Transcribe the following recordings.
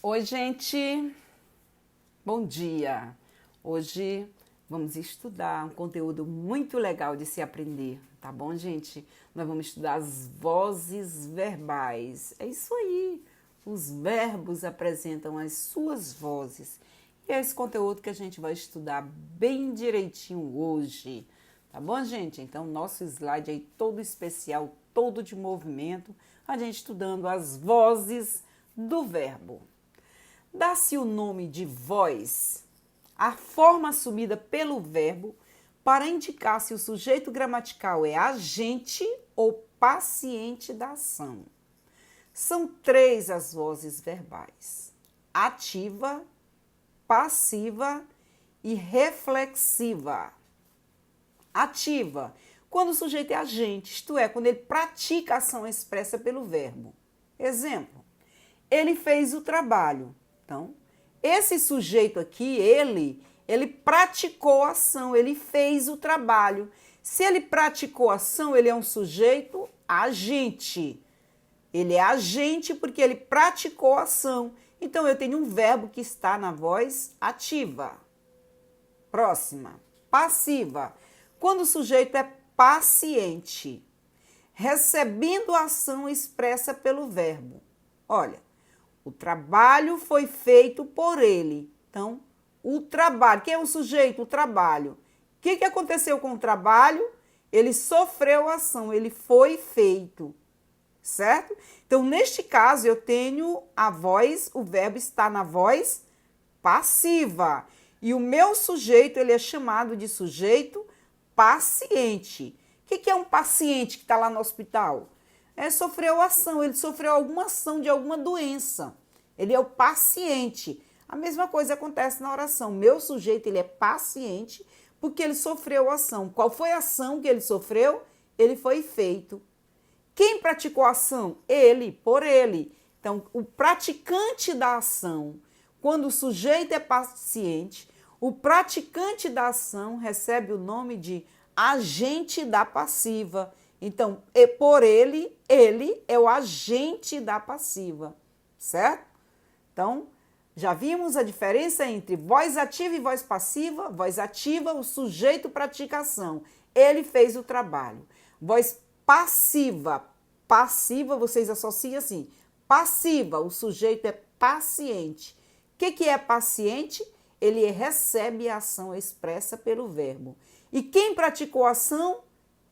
Oi, gente. Bom dia. Hoje vamos estudar um conteúdo muito legal de se aprender, tá bom, gente? Nós vamos estudar as vozes verbais. É isso aí. Os verbos apresentam as suas vozes. E é esse conteúdo que a gente vai estudar bem direitinho hoje. Tá bom, gente? Então, nosso slide aí todo especial, todo de movimento, a gente estudando as vozes do verbo. Dá-se o nome de voz a forma assumida pelo verbo para indicar se o sujeito gramatical é agente ou paciente da ação. São três as vozes verbais: ativa, passiva e reflexiva. Ativa, quando o sujeito é agente, isto é, quando ele pratica a ação expressa pelo verbo. Exemplo, ele fez o trabalho. Então, esse sujeito aqui, ele praticou a ação, ele fez o trabalho. Se ele praticou a ação, ele é um sujeito agente. Ele é agente porque ele praticou a ação. Então, eu tenho um verbo que está na voz ativa. Próxima, passiva. Quando o sujeito é paciente, recebendo a ação expressa pelo verbo. Olha, o trabalho foi feito por ele. Então, o trabalho. Quem é o sujeito? O trabalho. O que aconteceu com o trabalho? Ele sofreu a ação, ele foi feito. Certo? Então, neste caso, eu tenho a voz, o verbo está na voz passiva. E o meu sujeito, ele é chamado de sujeito paciente. O que é um paciente que está lá no hospital? Sofreu ação, ele sofreu alguma ação de alguma doença. Ele é o paciente. A mesma coisa acontece na oração. Meu sujeito, ele é paciente porque ele sofreu ação. Qual foi a ação que ele sofreu? Ele foi feito. Quem praticou a ação? Ele, por ele. Então, o praticante da ação, quando o sujeito é paciente, o praticante da ação recebe o nome de agente da passiva. Então, por ele é o agente da passiva, certo? Então, já vimos a diferença entre voz ativa e voz passiva. Voz ativa, o sujeito pratica a ação, ele fez o trabalho. Voz passiva, passiva vocês associam assim, passiva, o sujeito é paciente. O que é paciente? Ele recebe a ação expressa pelo verbo. E quem praticou a ação?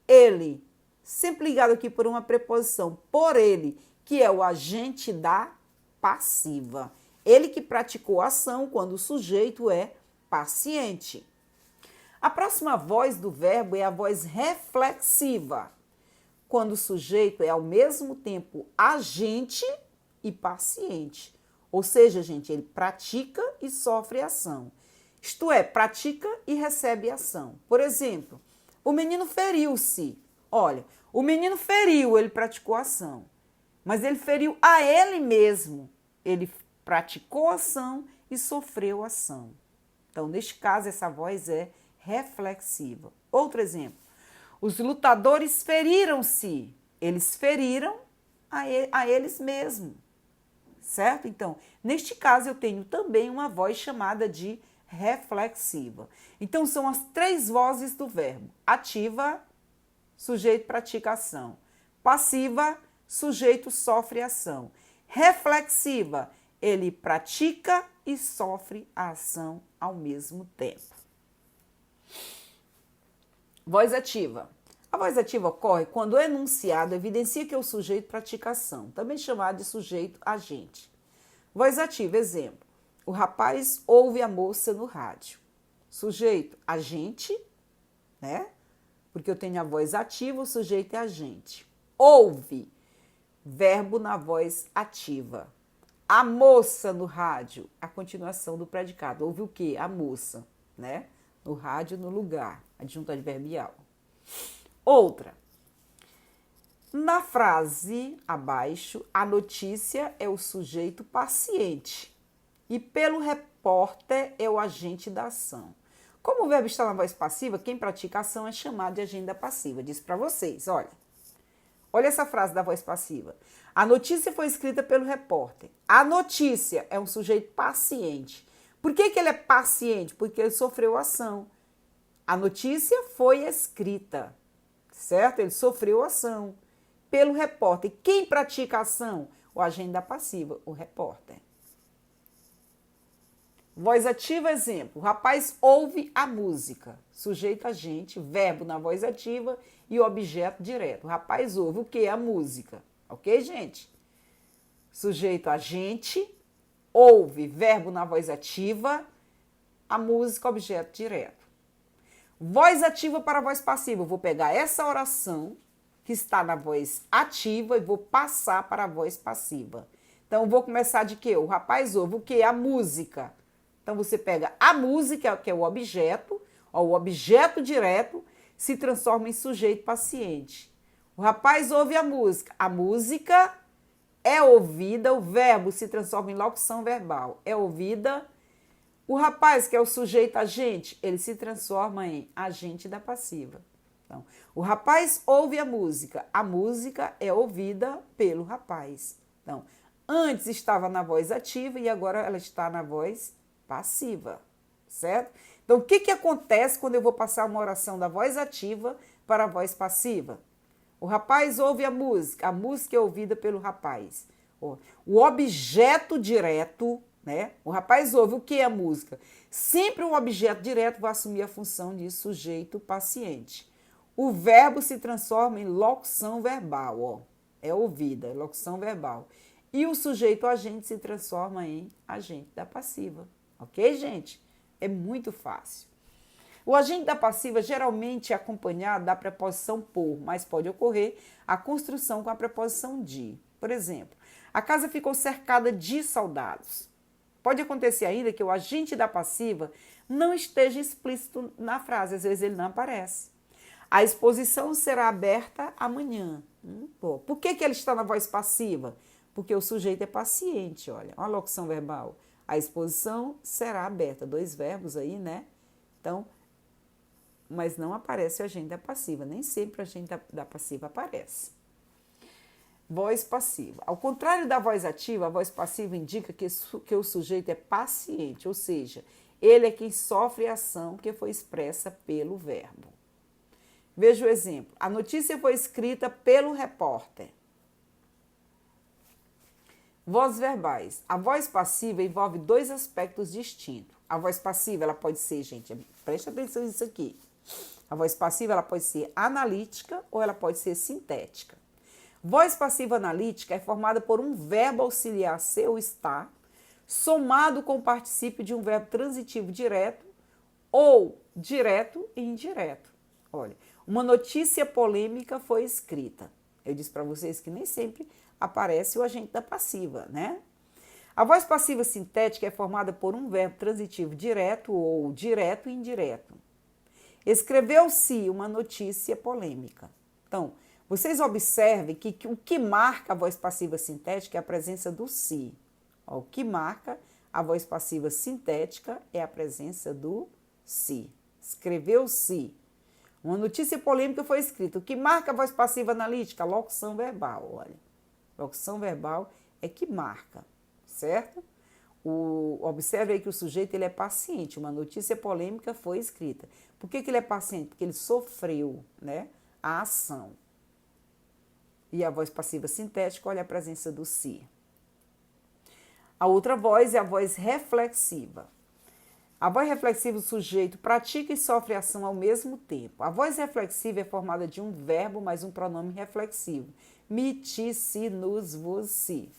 Ele. Sempre ligado aqui por uma preposição, por ele, que é o agente da passiva. Ele que praticou a ação quando o sujeito é paciente. A próxima voz do verbo é a voz reflexiva, quando o sujeito é ao mesmo tempo agente e paciente. Ou seja, gente, ele pratica e sofre ação. Isto é, pratica e recebe ação. Por exemplo, o menino feriu-se. Olha, o menino feriu, ele praticou a ação, mas ele feriu a ele mesmo. Ele praticou a ação e sofreu a ação. Então, neste caso, essa voz é reflexiva. Outro exemplo, os lutadores feriram-se. Eles feriram a eles mesmos, certo? Então, neste caso, eu tenho também uma voz chamada de reflexiva. Então, são as três vozes do verbo: ativa, sujeito pratica ação; passiva, sujeito sofre ação; reflexiva, ele pratica e sofre a ação ao mesmo tempo. Voz ativa. A voz ativa ocorre quando o enunciado evidencia que o sujeito pratica ação, também chamado de sujeito agente. Voz ativa, exemplo: o rapaz ouve a moça no rádio. Sujeito agente, né? Porque eu tenho a voz ativa, o sujeito é agente. Ouve, verbo na voz ativa. A moça no rádio, a continuação do predicado. Ouve o quê? A moça, né? No rádio, no lugar, adjunto adverbial. Outra. Na frase abaixo, a notícia é o sujeito paciente e pelo repórter é o agente da ação. Como o verbo está na voz passiva, quem pratica a ação é chamado de agente da passiva. Disse para vocês, olha. Olha essa frase da voz passiva. A notícia foi escrita pelo repórter. A notícia é um sujeito paciente. Por que ele é paciente? Porque ele sofreu ação. A notícia foi escrita, certo? Ele sofreu ação pelo repórter. Quem pratica a ação? O agente da passiva, o repórter. Voz ativa, exemplo. O rapaz ouve a música. Sujeito, agente, verbo na voz ativa e objeto direto. O rapaz ouve o que? A música. Ok, gente? Sujeito, agente, ouve, verbo na voz ativa, a música, objeto direto. Voz ativa para a voz passiva. Eu vou pegar essa oração que está na voz ativa e vou passar para a voz passiva. Então, eu vou começar de quê? O rapaz ouve o quê? A música. Então, você pega a música, que é o objeto, o objeto direto se transforma em sujeito paciente. O rapaz ouve a música. A música é ouvida, o verbo se transforma em locução verbal. É ouvida. O rapaz, que é o sujeito agente, ele se transforma em agente da passiva. Então, o rapaz ouve a música é ouvida pelo rapaz. Então, antes estava na voz ativa e agora ela está na voz passiva, certo? Então, o que acontece quando eu vou passar uma oração da voz ativa para a voz passiva? O rapaz ouve a música é ouvida pelo rapaz. O objeto direto, né? O rapaz ouve o que é a música? Sempre o objeto direto vai assumir a função de sujeito paciente. O verbo se transforma em locução verbal, é ouvida, é locução verbal. E o sujeito agente se transforma em agente da passiva. Ok, gente? É muito fácil. O agente da passiva geralmente é acompanhado da preposição por, mas pode ocorrer a construção com a preposição de. Por exemplo, a casa ficou cercada de soldados. Pode acontecer ainda que o agente da passiva não esteja explícito na frase, às vezes ele não aparece. A exposição será aberta amanhã. Por que ele está na voz passiva? Porque o sujeito é paciente, olha, uma locução verbal. A exposição será aberta, 2 verbos aí, né? Então, mas não aparece o agente da passiva, nem sempre o agente da passiva aparece. Voz passiva. Ao contrário da voz ativa, a voz passiva indica que o sujeito é paciente, ou seja, ele é quem sofre a ação que foi expressa pelo verbo. Veja o exemplo. A notícia foi escrita pelo repórter. Vozes verbais. A voz passiva envolve 2 aspectos distintos. A voz passiva, ela pode ser, gente, preste atenção nisso aqui. A voz passiva, ela pode ser analítica ou ela pode ser sintética. Voz passiva analítica é formada por um verbo auxiliar ser ou estar, somado com o particípio de um verbo transitivo direto ou direto e indireto. Olha, uma notícia polêmica foi escrita. Eu disse para vocês que nem sempre aparece o agente da passiva, né? A voz passiva sintética é formada por um verbo transitivo direto ou direto e indireto. Escreveu-se uma notícia polêmica. Então, vocês observem que o que marca a voz passiva sintética é a presença do se. O que marca a voz passiva sintética é a presença do se. Escreveu-se. Uma notícia polêmica foi escrita. O que marca a voz passiva analítica? A locução verbal, olha. Locução verbal é que marca, certo? Observe aí que o sujeito ele é paciente. Uma notícia polêmica foi escrita. Por que ele é paciente? Porque ele sofreu, né, a ação. E a voz passiva sintética, olha a presença do se. A outra voz é a voz reflexiva. A voz reflexiva, o sujeito pratica e sofre ação ao mesmo tempo. A voz reflexiva é formada de um verbo mais um pronome reflexivo. Me, ti, si, nos, vos, si.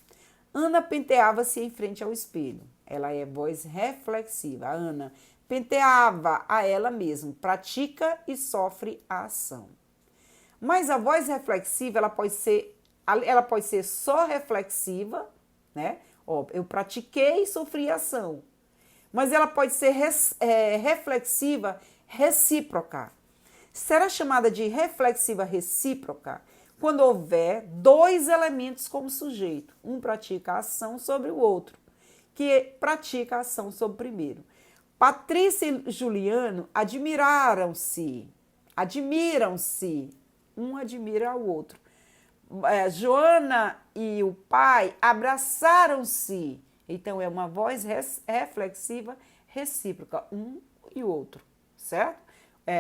Ana penteava-se em frente ao espelho. Ela é voz reflexiva. A Ana penteava a ela mesma, pratica e sofre a ação. Mas a voz reflexiva, ela pode ser só reflexiva, né? Eu pratiquei e sofri a ação. Mas ela pode ser reflexiva recíproca. Será chamada de reflexiva recíproca quando houver 2 elementos como sujeito. Um pratica a ação sobre o outro, que pratica a ação sobre o primeiro. Patrícia e Juliano admiram-se. Um admira ao outro. Joana e o pai abraçaram-se. Então, é uma voz reflexiva recíproca, um e o outro, certo?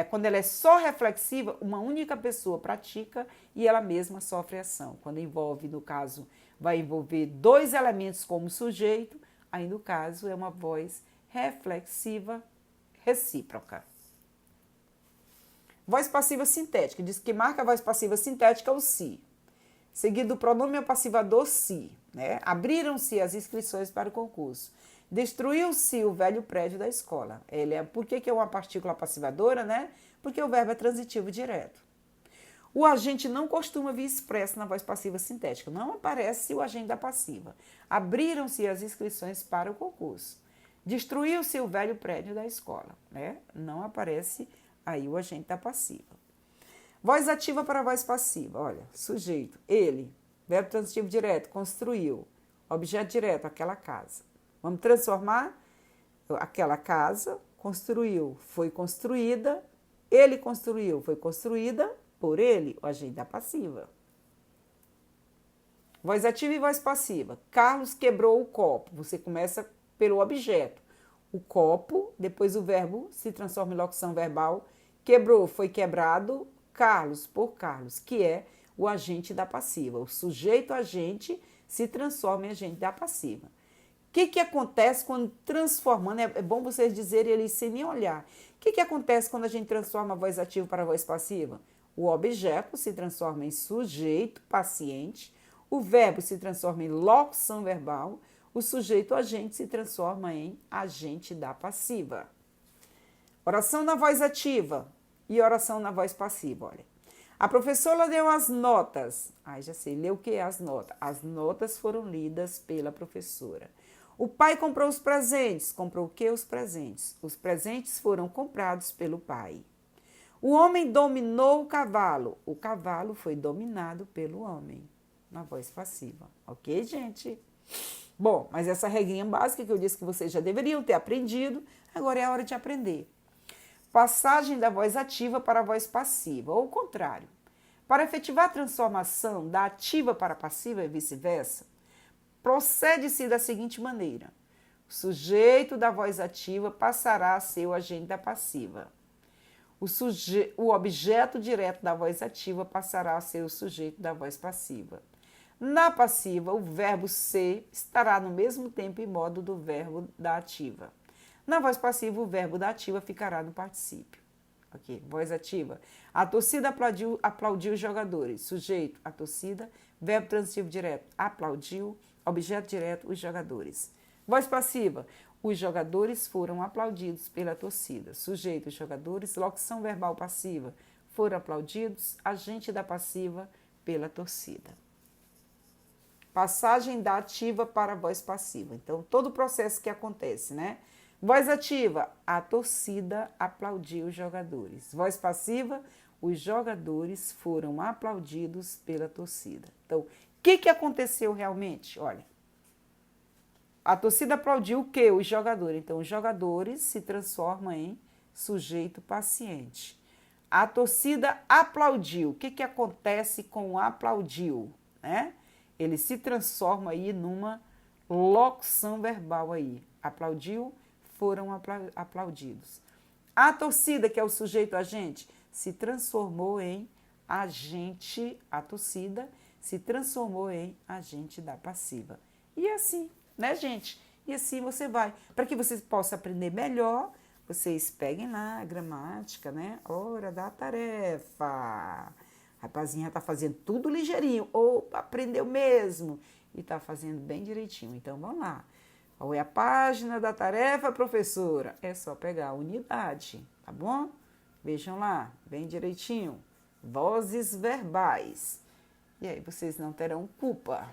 Quando ela é só reflexiva, uma única pessoa pratica e ela mesma sofre ação. Quando envolve, no caso, vai envolver dois elementos como sujeito, aí no caso é uma voz reflexiva recíproca. Voz passiva sintética. Diz que marca a voz passiva sintética o se. Seguido do pronome passivador se. Né? Abriram-se as inscrições para o concurso. Destruiu-se o velho prédio da escola. Por que é uma partícula passivadora? Né? Porque o verbo é transitivo direto. O agente não costuma vir expresso na voz passiva sintética. Não aparece o agente da passiva. Abriram-se as inscrições para o concurso. Destruiu-se o velho prédio da escola. Né? Não aparece aí o agente da passiva. Voz ativa para a voz passiva. Olha, sujeito, ele, verbo transitivo direto, construiu. Objeto direto, aquela casa. Vamos transformar aquela casa, construiu, foi construída, ele construiu, foi construída por ele, o agente da passiva. Voz ativa e voz passiva. Carlos quebrou o copo. Você começa pelo objeto. O copo, depois o verbo se transforma em locução verbal. Quebrou, foi quebrado, Carlos, por Carlos, que é o agente da passiva. O sujeito agente se transforma em agente da passiva. O que acontece quando transformando? É bom vocês dizerem ali sem nem olhar. O que acontece quando a gente transforma a voz ativa para a voz passiva? O objeto se transforma em sujeito paciente, o verbo se transforma em locução verbal, o sujeito agente se transforma em agente da passiva. Oração na voz ativa e oração na voz passiva, olha. A professora deu as notas. Já sei, leu o que é as notas? As notas foram lidas pela professora. O pai comprou os presentes. Comprou o que? Os presentes. Os presentes foram comprados pelo pai. O homem dominou o cavalo. O cavalo foi dominado pelo homem. Na voz passiva. Ok, gente? Bom, mas essa regrinha básica que eu disse que vocês já deveriam ter aprendido, agora é a hora de aprender. Passagem da voz ativa para a voz passiva, ou o contrário. Para efetivar a transformação da ativa para a passiva e vice-versa, procede-se da seguinte maneira. O sujeito da voz ativa passará a ser o agente da passiva. O objeto direto da voz ativa passará a ser o sujeito da voz passiva. Na passiva, o verbo ser estará no mesmo tempo e modo do verbo da ativa. Na voz passiva, o verbo da ativa ficará no particípio. Ok, voz ativa. A torcida aplaudiu os jogadores. Sujeito, a torcida. Verbo transitivo direto, aplaudiu. Objeto direto, os jogadores. Voz passiva. Os jogadores foram aplaudidos pela torcida. Sujeito, os jogadores. Locução verbal passiva. Foram aplaudidos. Agente da passiva pela torcida. Passagem da ativa para a voz passiva. Então, todo o processo que acontece, né? Voz ativa, a torcida aplaudiu os jogadores. Voz passiva, os jogadores foram aplaudidos pela torcida. Então, o que aconteceu realmente? Olha, a torcida aplaudiu o quê? Os jogadores. Então, os jogadores se transformam em sujeito paciente. A torcida aplaudiu. O que acontece com o aplaudiu? Né? Ele se transforma aí numa locução verbal aí. Aplaudiu, foram aplaudidos. A torcida, que é o sujeito agente, se transformou em agente, a torcida se transformou em agente da passiva. E assim, né, gente? E assim você vai. Para que vocês possam aprender melhor, vocês peguem lá a gramática, né? Hora da tarefa. A rapazinha tá fazendo tudo ligeirinho, ou aprendeu mesmo e tá fazendo bem direitinho. Então, vamos lá. Qual é a página da tarefa, professora? É só pegar a unidade, tá bom? Vejam lá, bem direitinho. Vozes verbais. E aí vocês não terão culpa.